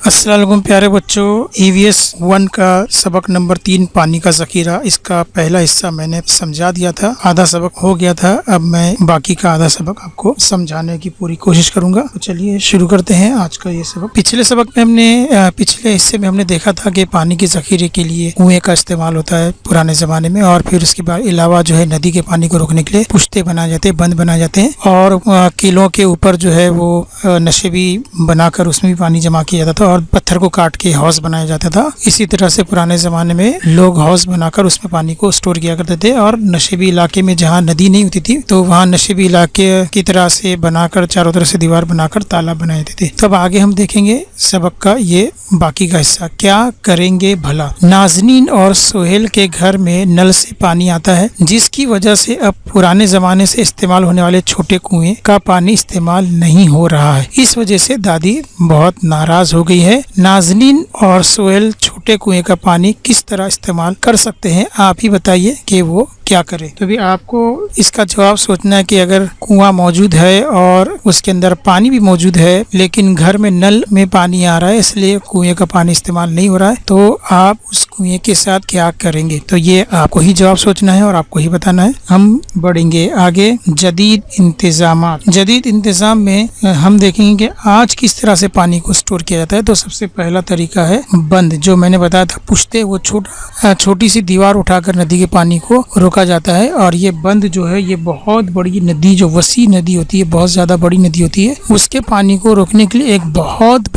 अस्सलाम वालेकुम प्यारे बच्चों, EVS 1 का सबक नंबर 3 पानी का ज़ख़ीरा, इसका पहला हिस्सा मैंने समझा दिया था। आधा सबक हो गया था। अब मैं बाकी का आधा सबक आपको समझाने की पूरी कोशिश करूंगा। तो चलिए शुरू करते हैं आज का ये सबक। पिछले सबक में पिछले हिस्से में हमने देखा था कि पानी के ज़ख़ीरे के लिए कुएं का इस्तेमाल होता है पुराने ज़माने में, और फिर उसके बाद अलावा जो है नदी के पानी को रोकने के लिए पुश्ते बनाए जाते हैं, बंद बनाए जाते हैं, और किलों के ऊपर जो है वो नशे भी बनाकर उसमें भी पानी जमा किया जाता था और पत्थर को काट के हौज बनाया जाता था। इसी तरह से पुराने ज़माने में लोग हौज बनाकर उसमें पानी को स्टोर किया करते थे, और नशेबी इलाके में जहाँ नदी नहीं होती थी तो वहाँ नशेबी इलाके की तरह से बनाकर चारों तरफ से दीवार बनाकर तालाब बनाए जाते थे। तब आगे हम देखेंगे सबक का ये बाकी का हिस्सा, क्या करेंगे भला। नाज़नीन और सोहेल के घर में नल से पानी आता है, जिसकी वजह से अब पुराने ज़माने से इस्तेमाल होने वाले छोटे कुएं का पानी इस्तेमाल नहीं हो रहा है। इस वजह से दादी बहुत नाराज हो गई है। नाज़नीन और सोहेल छोटे कुएं का पानी किस तरह इस्तेमाल कर सकते हैं, आप ही बताइए कि वो क्या करें। तो भी आपको इसका जवाब सोचना है कि अगर कुआं मौजूद है और उसके अंदर पानी भी मौजूद है, लेकिन घर में नल में पानी आ रहा है इसलिए कुएं का पानी इस्तेमाल नहीं हो रहा है, तो आप उस कुएं के साथ क्या करेंगे। तो ये आपको ही जवाब सोचना है और आपको ही बताना है। हम बढ़ेंगे आगे। जदीद इंतजाम में हम देखेंगे कि आज किस तरह से पानी को स्टोर किया जाता है। तो सबसे पहला तरीका है बंद, जो मैंने बताया था पुश्ते, वो छोटी सी दीवार उठाकर नदी के पानी को रोका जाता है। और ये बंद जो है ये बहुत बड़ी नदी, जो वसी नदी होती है, बहुत ज्यादा बड़ी नदी होती है, उसके पानी को रोकने के लिए एक बहुत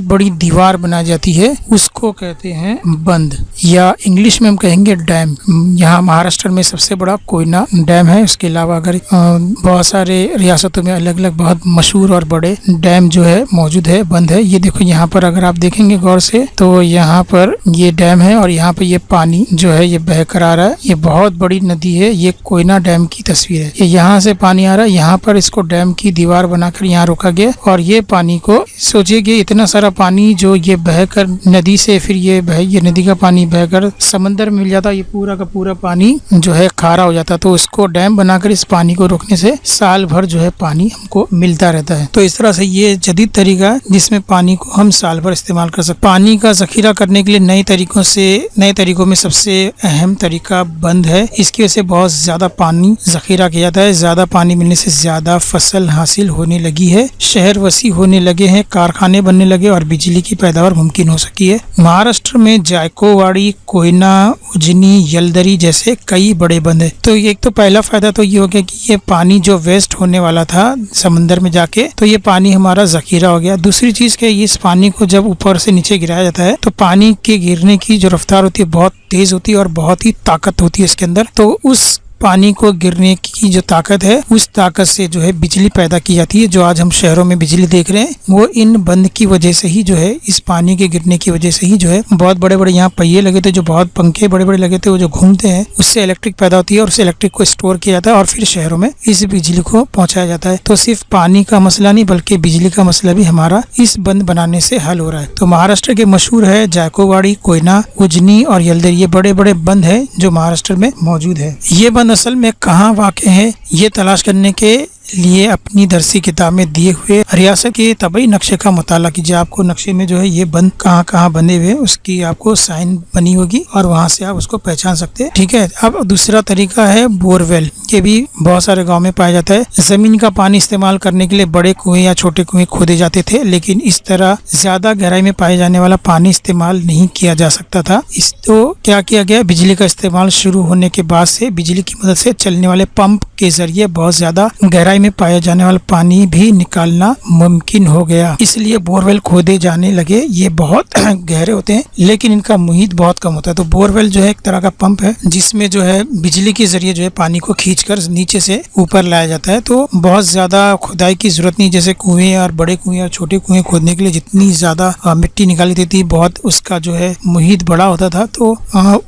बड़ी दीवार बनाई जाती है, उसको कहते हैं बंद, या इंग्लिश में हम कहेंगे डैम। यहाँ महाराष्ट्र में सबसे बड़ा कोयना डैम है। उसके अलावा अगर बहुत सारे रियासतों में अलग अलग बहुत मशहूर और बड़े डैम जो है मौजूद है, बंद है। ये देखो यहाँ पर अगर आप देखेंगे गौर से तो यहाँ पर ये डैम है और यहाँ पर ये पानी जो है ये बह कर आ रहा है। ये बहुत बड़ी नदी है, ये कोयना डैम की तस्वीर है। ये यहाँ से पानी आ रहा है, यहाँ पर इसको डैम की दीवार बनाकर यहाँ रोका गया, और ये पानी को सोचिए कि इतना सारा पानी जो ये बहकर नदी से फिर ये नदी का पानी बहकर समंदर में मिल जाता, ये पूरा का पूरा पानी जो है खारा हो जाता। तो उसको डैम बनाकर इस पानी को रोकने से साल भर जो है पानी हमको मिलता रहता है। तो इस तरह से ये जदीद तरीका है जिसमें पानी को हम साल भर इस्तेमाल कर सकते। पानी का ज़ख़ीरा करने के लिए नए तरीकों में सबसे अहम तरीका बंद है। इसकी वजह से बहुत ज्यादा पानी ज़ख़ीरा किया जाता है। ज्यादा पानी मिलने से ज्यादा फसल हासिल होने लगी है, शहर वसी होने लगे हैं, कारखाने बनने लगे और बिजली की पैदावार मुमकिन हो सकी है। महाराष्ट्र में जायकोवाड़ी, कोयना, उजनी, यलदरी जैसे कई बड़े बंद है। तो एक तो पहला फायदा तो ये हो गया कि ये पानी जो वेस्ट होने वाला था समंदर में जाके, तो ये पानी हमारा ज़ख़ीरा हो गया। दूसरी चीज के इस पानी को जब ऊपर से नीचे गिराया जाता है तो पानी के गिरने की जो रफ्तार होती है बहुत तेज होती है और बहुत ही ताकत होती है इसके अंदर। तो उस पानी को गिरने की जो ताकत है, उस ताकत से जो है बिजली पैदा की जाती है। जो आज हम शहरों में बिजली देख रहे हैं वो इन बंद की वजह से ही जो है, इस पानी के गिरने की वजह से ही जो है, बहुत बड़े बड़े यहाँ पहिए लगे थे, जो बहुत पंखे बड़े बड़े लगे थे, वो जो घूमते हैं उससे इलेक्ट्रिक पैदा होती है और उस इलेक्ट्रिक को स्टोर किया जाता है और फिर शहरों में इस बिजली को पहुंचाया जाता है। तो सिर्फ पानी का मसला नहीं बल्कि बिजली का मसला भी हमारा इस बंद बनाने से हल हो रहा है। तो महाराष्ट्र के मशहूर है जायकोवाड़ी, कोयना, उजनी और यलदरी, ये बड़े बड़े बंद है जो महाराष्ट्र में मौजूद है। ये बंद असल में कहाँ वाक़ है, ये तलाश करने के लिए अपनी दरसी किताब में दिए हुए रियासत के तबई नक्शे का मुताला कीजिए। आपको नक्शे में जो है ये बंद कहाँ कहाँ बने हुए उसकी आपको साइन बनी होगी और वहाँ से आप उसको पहचान सकते हैं। ठीक है। अब दूसरा तरीका है बोरवेल। ये भी बहुत सारे गांव में पाया जाता है। जमीन का पानी इस्तेमाल करने के लिए बड़े कुएं या छोटे कुएं खोदे जाते थे, लेकिन इस तरह ज्यादा गहराई में पाए जाने वाला पानी इस्तेमाल नहीं किया जा सकता था। इस तो क्या किया गया, बिजली का इस्तेमाल शुरू होने के बाद से बिजली की मदद से चलने वाले पंप के जरिए बहुत ज्यादा गहराई में पाया जाने वाला पानी भी निकालना मुमकिन हो गया। इसलिए बोरवेल खोदे जाने लगे। ये बहुत गहरे होते हैं लेकिन इनका मुहित बहुत कम होता है। तो बोरवेल जो है एक तरह का पंप है जिसमें जो है बिजली के जरिए जो है पानी को खींचकर नीचे से ऊपर लाया जाता है। तो बहुत ज्यादा खुदाई की जरूरत नहीं, जैसे कुएं और बड़े कुएं और छोटे कुएं खोदने के लिए जितनी ज्यादा मिट्टी निकाली देती, बहुत उसका जो है मुहित बड़ा होता था, तो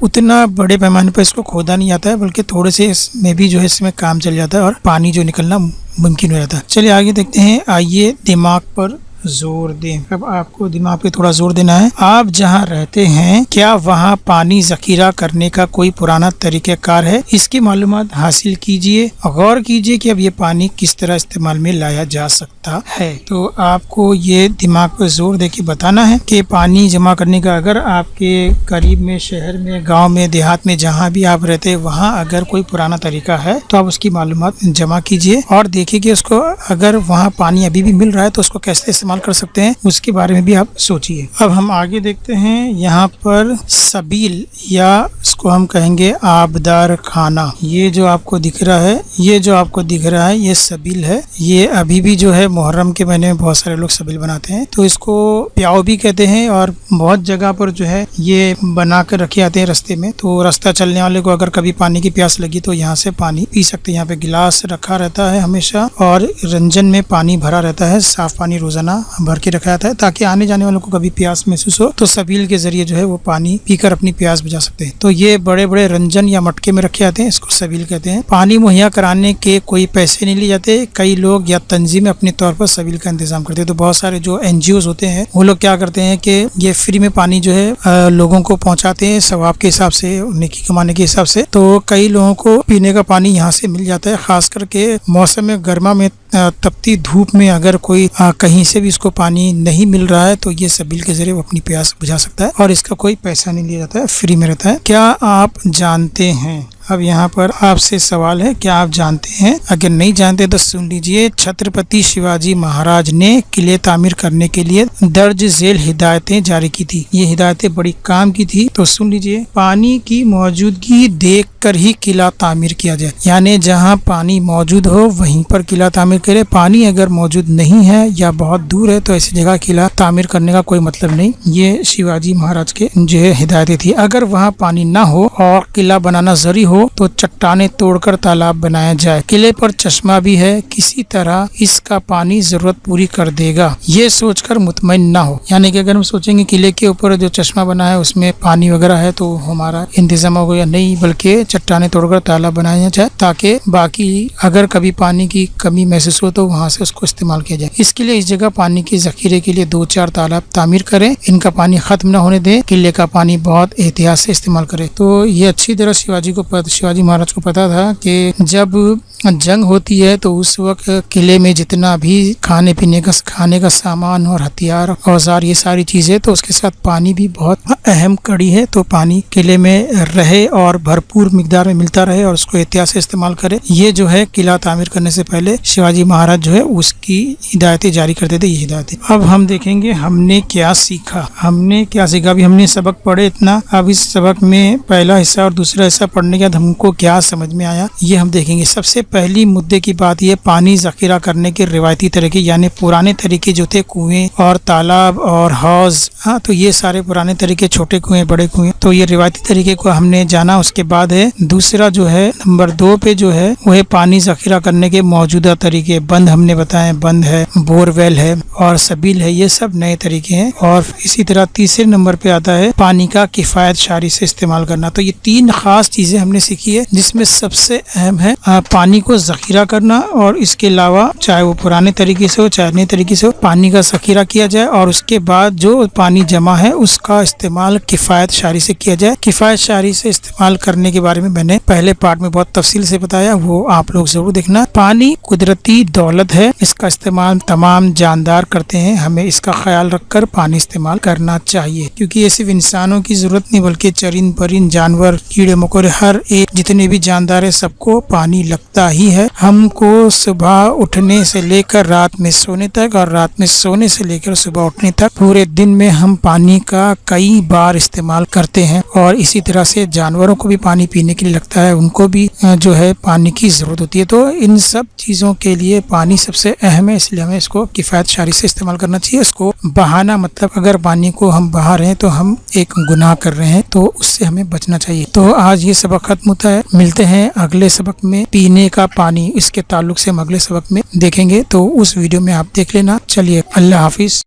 उतना बड़े पैमाने पर इसको खोदा नहीं जाता है, बल्कि थोड़े से इसमें भी जो है इसमें काम चल जाता है और पानी जो निकलना मुमकिन हो जाता है। चलिए आगे देखते हैं। आइए दिमाग पर जोर दें। अब आपको दिमाग पे थोड़ा जोर देना है। आप जहाँ रहते हैं क्या वहाँ पानी जखीरा करने का कोई पुराना तरीक़ाकार है? इसकी मालूमात हासिल कीजिए, गौर कीजिए कि अब ये पानी किस तरह इस्तेमाल में लाया जा सकता है। तो आपको ये दिमाग पे जोर दे के बताना है कि पानी जमा करने का अगर आपके करीब में, शहर में, गाँव में, देहात में, जहाँ भी आप रहते हैं वहाँ अगर कोई पुराना तरीका है तो आप उसकी मालूमात जमा कीजिए और देखिए कि उसको अगर वहाँ पानी अभी भी मिल रहा है तो उसको कैसे इस्तेमाल कर सकते हैं, उसके बारे में भी आप सोचिए। अब हम आगे देखते हैं। यहाँ पर सबील या इसको हम कहेंगे आबदार खाना, ये जो आपको दिख रहा है, ये सबील है। ये अभी भी जो है मुहर्रम के महीने में बहुत सारे लोग सबील बनाते हैं, तो इसको प्याऊ भी कहते हैं और बहुत जगह पर जो है ये बना कर रखे आते हैं रास्ते में। तो रास्ता चलने वाले को अगर कभी पानी की प्यास लगी तो यहाँ से पानी पी सकते हैं। यहाँ पे गिलास रखा रहता है हमेशा और रंजन में पानी भरा रहता है, साफ पानी रोजाना भर के रखा जाता है ताकि आने जाने वालों को कभी प्यास महसूस हो तो सबील के जरिए जो है वो पानी पीकर अपनी प्यास बुझा सकते हैं। तो ये बड़े बड़े रंजन या मटके में रखे जाते हैं, इसको सबील कहते हैं। पानी मुहैया कराने के कोई पैसे नहीं लिए जाते। कई लोग या तंजीमें अपने तौर पर सबील का इंतजाम करते हैं। तो बहुत सारे जो NGOs होते हैं वो लोग क्या करते हैं कि ये फ्री में पानी जो है लोगों को पहुंचाते हैं सवाब के हिसाब से, नेकी कमाने के हिसाब से। तो कई लोगों को पीने का पानी यहाँ से मिल जाता है। खास करके मौसम गर्मा में, तपती धूप में अगर कोई कहीं से भी इसको पानी नहीं मिल रहा है तो ये सबील के जरिए वो अपनी प्यास बुझा सकता है और इसका कोई पैसा नहीं लिया जाता है, फ्री में रहता है। क्या आप जानते हैं, अब यहाँ पर आपसे सवाल है, क्या आप जानते हैं? अगर नहीं जानते तो सुन लीजिए। छत्रपति शिवाजी महाराज ने किले तामीर करने के लिए दर्ज झेल हिदायतें जारी की थी। ये हिदायतें बड़ी काम की थी, तो सुन लीजिए। पानी की मौजूदगी देख कर ही किला तामीर किया जाए, यानी जहाँ पानी मौजूद हो वहीं पर किला तामीर करे। पानी अगर मौजूद नहीं है या बहुत दूर है तो ऐसी जगह किला तामीर करने का कोई मतलब नहीं। ये शिवाजी महाराज के जो है हिदायतें थी। अगर वहाँ पानी ना हो और किला बनाना जरूरी हो तो चट्टाने तोड़कर तालाब बनाया जाए। किले पर चश्मा भी है, किसी तरह इसका पानी जरूरत पूरी कर देगा, ये सोचकर मुतमईन ना हो। यानी कि अगर हम सोचेंगे किले के ऊपर जो चश्मा बना है उसमें पानी वगैरह है तो हमारा इंतजाम होगा, या नहीं, बल्कि चट्टाने तोड़कर तालाब बनाया जाए ताकि बाकी अगर कभी पानी की कमी महसूस हो तो वहाँ से उसको इस्तेमाल किया जाए। इसके लिए इस जगह पानी के जखीरे के लिए 2-4 तालाब तामीर करें। इनका पानी खत्म न होने दें। किले का पानी बहुत एहतियात से इस्तेमाल करें। तो ये अच्छी तरह शिवाजी महाराज को पता था कि जब जंग होती है तो उस वक्त किले में जितना भी खाने का सामान और हथियार, औजार, ये सारी चीजें, तो उसके साथ पानी भी बहुत अहम कड़ी है। तो पानी किले में रहे और भरपूर मिकदार में मिलता रहे और उसको एहतियात से इस्तेमाल करे। ये जो है किला तामीर करने से पहले शिवाजी महाराज जो है उसकी हिदायतें जारी करते थे, ये हिदायतें। अब हम देखेंगे हमने क्या सीखा। अभी हमने सबक पढ़े इतना। अब इस सबक में पहला हिस्सा और दूसरा हिस्सा पढ़ने के बाद हमको क्या समझ में आया ये हम देखेंगे। सबसे पहली मुद्दे की बात ये, पानी जखीरा करने के रिवायती तरीके यानी पुराने तरीके जो थे, कुएं और तालाब और हौज, तो ये सारे पुराने तरीके, छोटे कुएं, बड़े कुएं, तो ये रिवायती तरीके को हमने जाना। उसके बाद है दूसरा जो है नंबर 2 पे जो है वो है पानी जखीरा करने के मौजूदा तरीके। बंद हमने बताए, बंद है, बोरवेल है और सबील है, ये सब नए तरीके हैं। और इसी तरह तीसरे नंबर पे आता है पानी का किफायत शारी से इस्तेमाल करना। तो ये 3 खास चीजें हमने सीखी है, जिसमें सबसे अहम है पानी को जखीरा करना, और इसके अलावा चाहे वो पुराने तरीके से हो चाहे नए तरीके से हो, पानी का जखीरा किया जाए और उसके बाद जो पानी जमा है उसका इस्तेमाल किफायत शारी से किया जाए। किफायत शारी से इस्तेमाल करने के बारे में मैंने पहले पार्ट में बहुत तफसील से बताया, वो आप लोग जरूर देखना। पानी कुदरती दौलत है, इसका इस्तेमाल तमाम जानदार करते हैं। हमें इसका ख्याल रखकर पानी इस्तेमाल करना चाहिए, क्योंकि ये सिर्फ इंसानों की जरूरत नहीं बल्कि चरिंद परिंद, जानवर, कीड़े मकोड़े, हर एक जितने भी जानदार है सबको पानी लगता ही है। हमको सुबह उठने से लेकर रात में सोने तक और रात में सोने से लेकर सुबह उठने तक पूरे दिन में हम पानी का कई बार इस्तेमाल करते हैं। और इसी तरह से जानवरों को भी पानी पीने के लिए लगता है, उनको भी जो है पानी की जरूरत होती है। तो इन सब चीजों के लिए पानी सबसे अहम है, इसलिए हमें इसको किफायत शारी से इस्तेमाल करना चाहिए। इसको बहाना, मतलब अगर पानी को हम बहा रहे हैं तो हम एक गुनाह कर रहे हैं, तो उससे हमें बचना चाहिए। तो आज ये सबक खत्म होता है, मिलते हैं अगले सबक में। पीने का पानी, इसके ताल्लुक से हम अगले सबक में देखेंगे, तो उस वीडियो में आप देख लेना। चलिए, अल्लाह हाफिज।